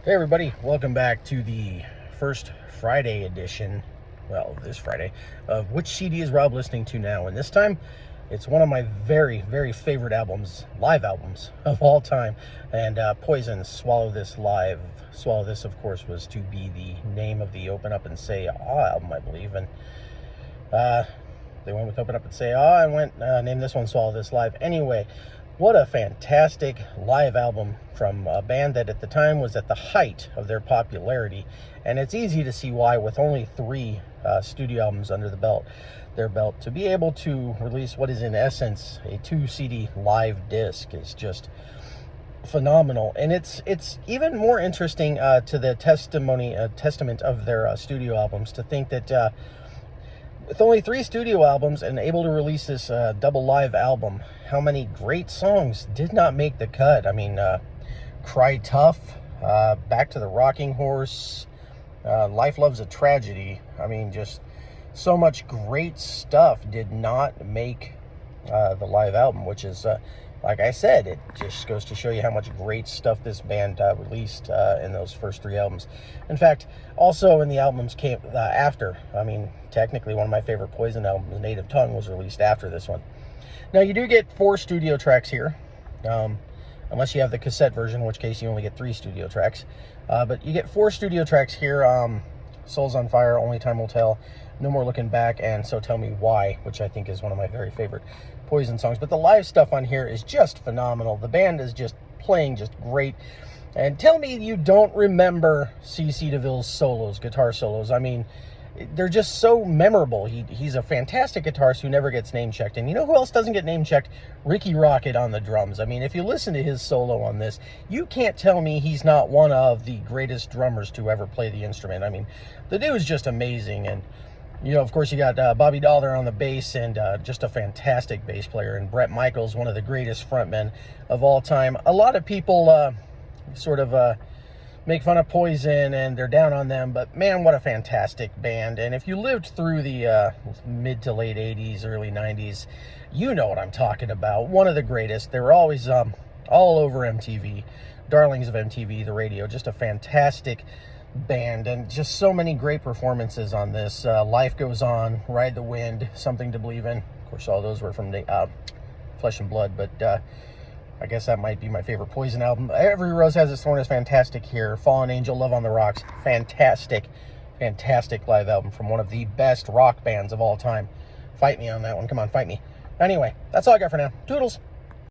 Hey everybody, welcome back to the first Friday edition, well, this Friday, of Which CD is Rob Listening to Now? And this time, it's one of my very, very favorite albums, live albums of all time. And Poison's Swallow This Live. Swallow This, of course, was to be the name of the Open Up and Say Ah album, I believe. And they went with Open Up and Say Ah and named this one Swallow This Live. Anyway, what a fantastic live album from a band that at the time was at the height of their popularity. And it's easy to see why, with only 3 studio albums under their belt, to be able to release what is in essence a 2 CD live disc is just phenomenal. And it's even more interesting to the testament of their studio albums to think that with only 3 studio albums and able to release this double live album, how many great songs did not make the cut? I mean, Cry Tough, Back to the Rocking Horse, Life Loves a Tragedy. I mean, just so much great stuff did not make the live album, which is, like I said, it just goes to show you how much great stuff this band released in those first 3 albums. In fact, also in the albums came after. I mean, technically one of my favorite Poison albums, Native Tongue, was released after this one. Now, you do get 4 studio tracks here, unless you have the cassette version, in which case you only get 3 studio tracks. But you get 4 studio tracks here, Souls on Fire, Only Time Will Tell, No More Looking Back, and So Tell Me Why, which I think is one of my very favorite Poison songs. But the live stuff on here is just phenomenal. The band is just playing just great. And tell me you don't remember C.C. DeVille's solos, guitar solos. I mean, they're just so memorable. He's a fantastic guitarist who never gets name-checked. And you know who else doesn't get name-checked? Ricky Rocket on the drums. I mean, if you listen to his solo on this, you can't tell me he's not one of the greatest drummers to ever play the instrument. I mean, the dude is just amazing. And, you know, of course, you got Bobby Dollar on the bass, and just a fantastic bass player. And Bret Michaels, one of the greatest frontmen of all time. A lot of people make fun of Poison and they're down on them, but man, what a fantastic band. And if you lived through the mid to late 80s, early 90s, you know what I'm talking about. One of the greatest. They were always all over MTV, darlings of MTV, the radio. Just a fantastic band, and just so many great performances on this. Life Goes On, Ride the Wind, Something to Believe In. Of course, all those were from the Flesh and Blood, but I guess that might be my favorite Poison album. Every Rose Has Its Thorn is fantastic here. Fallen Angel, Love on the Rocks, fantastic, fantastic live album from one of the best rock bands of all time. Fight me on that one. Come on, fight me. Anyway, that's all I got for now. Toodles.